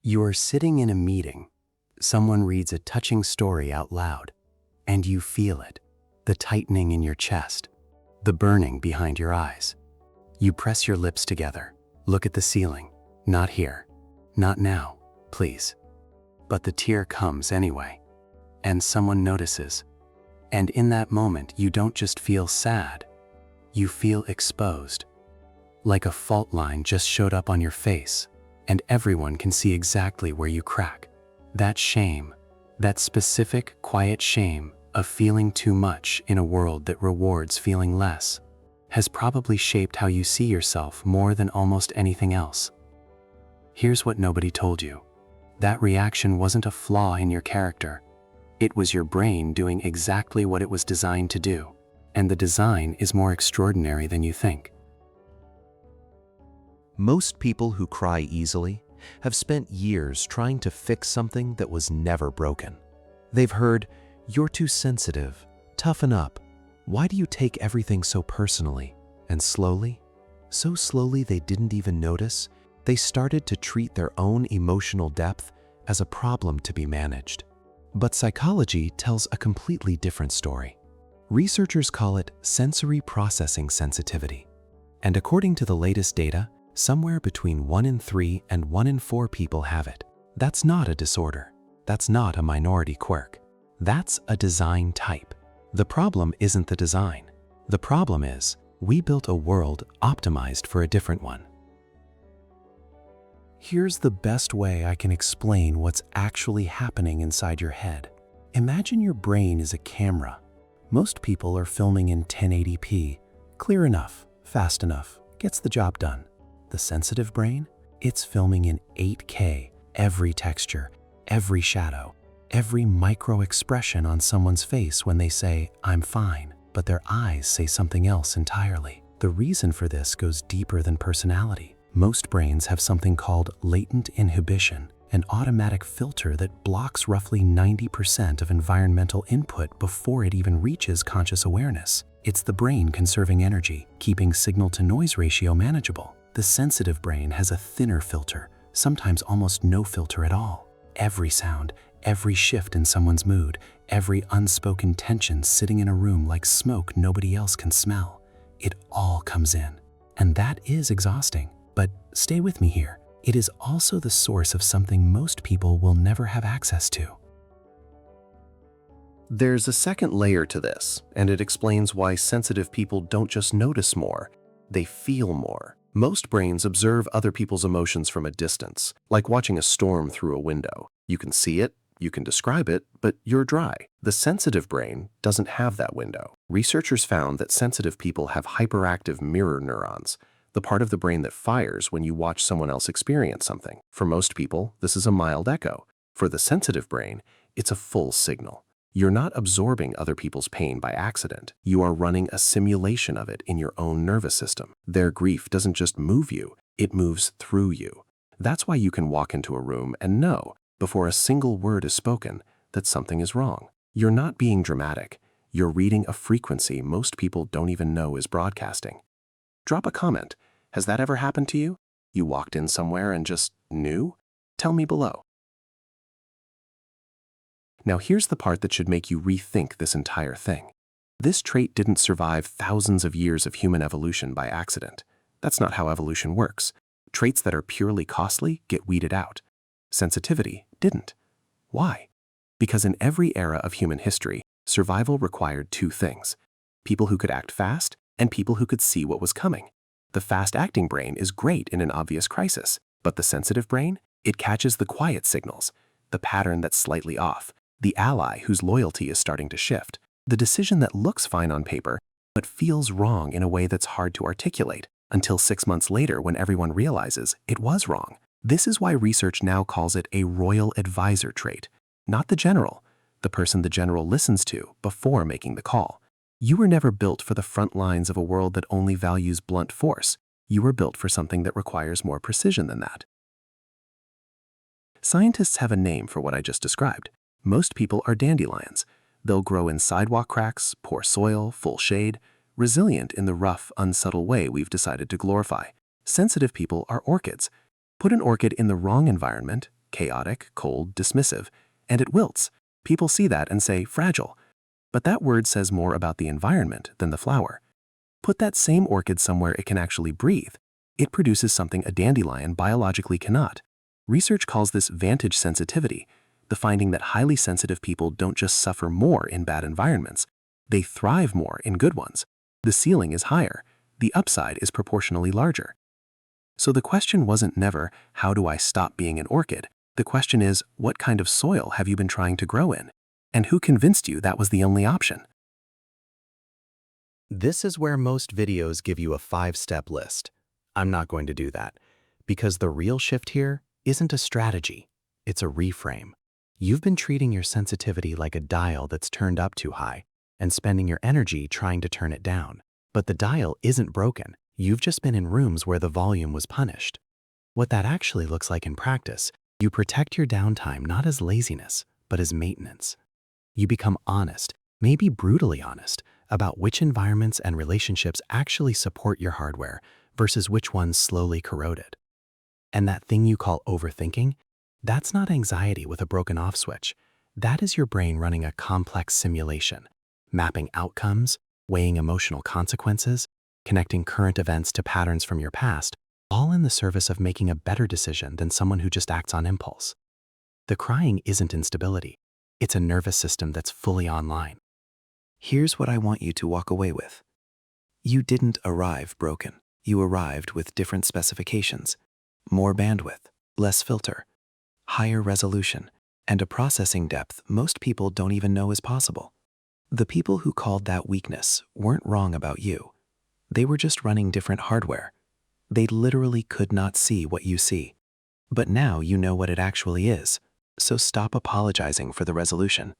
You are sitting in a meeting. Someone reads a touching story out loud, and you feel it, the tightening in your chest, the burning behind your eyes. You press your lips together, look at the ceiling. Not here, not now, please. But the tear comes anyway, and someone notices. And in that moment, you don't just feel sad, you feel exposed. Like a fault line just showed up on your face, and everyone can see exactly where you crack. That shame, that specific, quiet shame of feeling too much in a world that rewards feeling less, has probably shaped how you see yourself more than almost anything else. Here's what nobody told you. That reaction wasn't a flaw in your character. It was your brain doing exactly what it was designed to do. And the design is more extraordinary than you think. Most people who cry easily have spent years trying to fix something that was never broken. They've heard, "You're too sensitive, toughen up. Why do you take everything so personally?" And slowly, so slowly they didn't even notice, they started to treat their own emotional depth as a problem to be managed. But psychology tells a completely different story. Researchers call it sensory processing sensitivity. And according to the latest data, somewhere between 1 in 3 and 1 in 4 people have it. That's not a disorder. That's not a minority quirk. That's a design type. The problem isn't the design. The problem is, we built a world optimized for a different one. Here's the best way I can explain what's actually happening inside your head. Imagine your brain is a camera. Most people are filming in 1080p. Clear enough, fast enough, gets the job done. The sensitive brain, it's filming in 8K, every texture, every shadow, every micro expression on someone's face when they say, "I'm fine," but their eyes say something else entirely. The reason for this goes deeper than personality. Most brains have something called latent inhibition, an automatic filter that blocks roughly 90% of environmental input before it even reaches conscious awareness. It's the brain conserving energy, keeping signal-to-noise ratio manageable. The sensitive brain has a thinner filter, sometimes almost no filter at all. Every sound, every shift in someone's mood, every unspoken tension sitting in a room like smoke nobody else can smell, it all comes in. And that is exhausting. But stay with me here. It is also the source of something most people will never have access to. There's a second layer to this, and it explains why sensitive people don't just notice more, they feel more. Most brains observe other people's emotions from a distance, like watching a storm through a window. You can see it, you can describe it, but you're dry. The sensitive brain doesn't have that window. Researchers found that sensitive people have hyperactive mirror neurons, the part of the brain that fires when you watch someone else experience something. For most people, this is a mild echo. For the sensitive brain, it's a full signal. You're not absorbing other people's pain by accident. You are running a simulation of it in your own nervous system. Their grief doesn't just move you, it moves through you. That's why you can walk into a room and know, before a single word is spoken, that something is wrong. You're not being dramatic. You're reading a frequency most people don't even know is broadcasting. Drop a comment. Has that ever happened to you? You walked in somewhere and just knew? Tell me below. Now here's the part that should make you rethink this entire thing. This trait didn't survive thousands of years of human evolution by accident. That's not how evolution works. Traits that are purely costly get weeded out. Sensitivity didn't. Why? Because in every era of human history, survival required two things: people who could act fast and people who could see what was coming. The fast-acting brain is great in an obvious crisis, but the sensitive brain, it catches the quiet signals, the pattern that's slightly off, the ally whose loyalty is starting to shift, the decision that looks fine on paper but feels wrong in a way that's hard to articulate until 6 months later when everyone realizes it was wrong. This is why research now calls it a royal advisor trait, not the general, the person the general listens to before making the call. You were never built for the front lines of a world that only values blunt force. You were built for something that requires more precision than that. Scientists have a name for what I just described. Most people are dandelions. They'll grow in sidewalk cracks, poor soil, full shade, resilient in the rough, unsubtle way we've decided to glorify. Sensitive people are orchids. Put an orchid in the wrong environment, chaotic, cold, dismissive, and it wilts. People see that and say fragile. But that word says more about the environment than the flower. Put that same orchid somewhere it can actually breathe. It produces something a dandelion biologically cannot. Research calls this vantage sensitivity, the finding that highly sensitive people don't just suffer more in bad environments, they thrive more in good ones. The ceiling is higher, the upside is proportionally larger. So the question wasn't never, how do I stop being an orchid? The question is, what kind of soil have you been trying to grow in? And who convinced you that was the only option? This is where most videos give you a 5-step list. I'm not going to do that, because the real shift here isn't a strategy, it's a reframe. You've been treating your sensitivity like a dial that's turned up too high and spending your energy trying to turn it down. But the dial isn't broken. You've just been in rooms where the volume was punished. What that actually looks like in practice, you protect your downtime not as laziness, but as maintenance. You become honest, maybe brutally honest, about which environments and relationships actually support your hardware versus which ones slowly corrode it. And that thing you call overthinking, that's not anxiety with a broken off switch. That is your brain running a complex simulation, mapping outcomes, weighing emotional consequences, connecting current events to patterns from your past, all in the service of making a better decision than someone who just acts on impulse. The crying isn't instability. It's a nervous system that's fully online. Here's what I want you to walk away with. You didn't arrive broken. You arrived with different specifications, more bandwidth, less filter, higher resolution, and a processing depth most people don't even know is possible. The people who called that weakness weren't wrong about you. They were just running different hardware. They literally could not see what you see. But now you know what it actually is, so stop apologizing for the resolution.